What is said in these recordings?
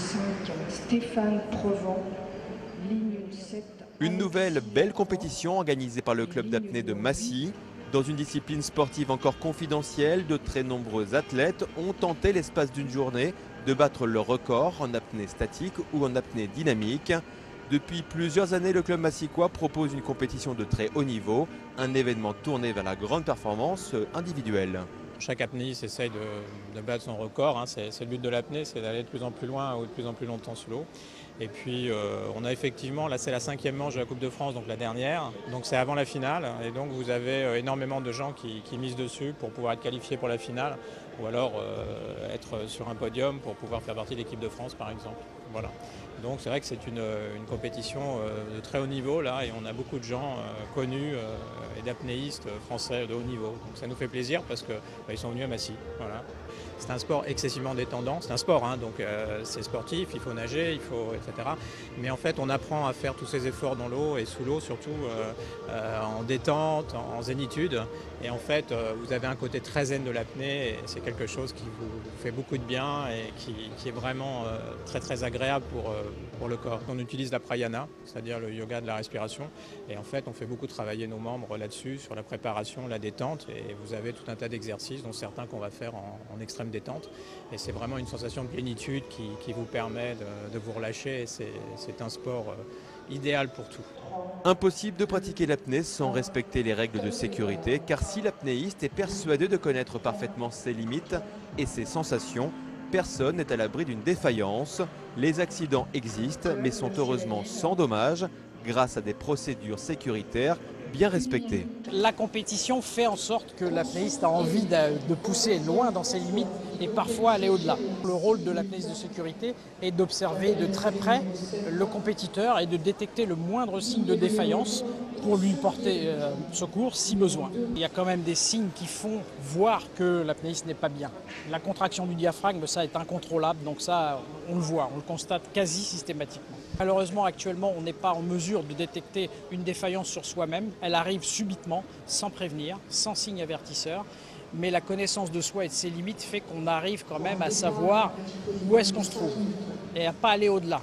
5, Stéphane Prevent, ligne 7. Une nouvelle belle compétition organisée par le club d'apnée de Massy. Dans une discipline sportive encore confidentielle, de très nombreux athlètes ont tenté l'espace d'une journée de battre leur record en apnée statique ou en apnée dynamique. Depuis plusieurs années, le club massicois propose une compétition de très haut niveau, un événement tourné vers la grande performance individuelle. Chaque apnéiste essaye de battre son record, hein. C'est le but de l'apnée, c'est d'aller de plus en plus loin ou de plus en plus longtemps sous l'eau. Et puis on a effectivement, là c'est la 5e manche de la Coupe de France, donc la dernière, donc c'est avant la finale. Et donc vous avez énormément de gens qui misent dessus pour pouvoir être qualifiés pour la finale, ou alors être sur un podium pour pouvoir faire partie de l'équipe de France par exemple. Voilà. Donc c'est vrai que c'est une compétition de très haut niveau là, et on a beaucoup de gens connus et d'apnéistes français de haut niveau. Donc ça nous fait plaisir parce qu'ils sont venus à Massy. Voilà. C'est un sport excessivement détendant, c'est un sport, hein, donc c'est sportif, il faut nager, etc. Mais en fait on apprend à faire tous ces efforts dans l'eau et sous l'eau, surtout en détente, en zénitude. Et en fait vous avez un côté très zen de l'apnée, et c'est quelque chose qui vous fait beaucoup de bien et qui est vraiment très très agréable pour le corps. On utilise la pranayama, c'est-à-dire le yoga de la respiration, et en fait on fait beaucoup travailler nos membres là-dessus, sur la préparation, la détente, et vous avez tout un tas d'exercices, dont certains qu'on va faire en extrême détente, et c'est vraiment une sensation de plénitude qui vous permet de vous relâcher, et c'est un sport idéal pour tout. Impossible de pratiquer l'apnée sans respecter les règles de sécurité, car si l'apnéiste est persuadé de connaître parfaitement ses limites et ses sensations, personne n'est à l'abri d'une défaillance. Les accidents existent, mais sont heureusement sans dommages, grâce à des procédures sécuritaires bien respectées. La compétition fait en sorte que l'apnéiste a envie de pousser loin dans ses limites et parfois aller au-delà. Le rôle de l'apnéiste de sécurité est d'observer de très près le compétiteur et de détecter le moindre signe de défaillance pour lui porter secours si besoin. Il y a quand même des signes qui font voir que l'apnéiste n'est pas bien. La contraction du diaphragme, ça est incontrôlable, donc ça on le voit, on le constate quasi systématiquement. Malheureusement, actuellement, on n'est pas en mesure de détecter une défaillance sur soi-même. Elle arrive subitement, sans prévenir, sans signe avertisseur. Mais la connaissance de soi et de ses limites fait qu'on arrive quand même à savoir où est-ce qu'on se trouve et à ne pas aller au-delà,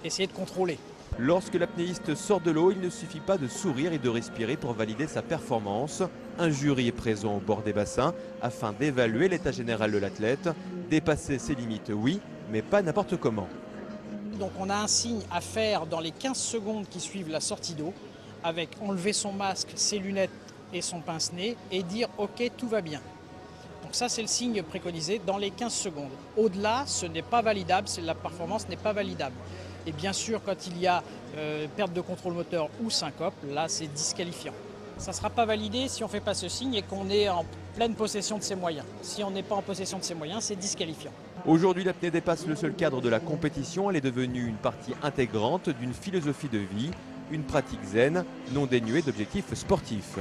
essayer de contrôler. Lorsque l'apnéiste sort de l'eau, il ne suffit pas de sourire et de respirer pour valider sa performance. Un jury est présent au bord des bassins afin d'évaluer l'état général de l'athlète. Dépasser ses limites, oui, mais pas n'importe comment. Donc on a un signe à faire dans les 15 secondes qui suivent la sortie d'eau, avec enlever son masque, ses lunettes et son pince-nez et dire « ok, tout va bien ». Donc ça c'est le signe préconisé dans les 15 secondes. Au-delà, ce n'est pas validable, la performance n'est pas validable. Et bien sûr, quand il y a perte de contrôle moteur ou syncope, là c'est disqualifiant. Ça ne sera pas validé si on ne fait pas ce signe et qu'on est en pleine possession de ses moyens. Si on n'est pas en possession de ses moyens, c'est disqualifiant. Aujourd'hui, l'apnée dépasse le seul cadre de la compétition. Elle est devenue une partie intégrante d'une philosophie de vie, une pratique zen non dénuée d'objectifs sportifs.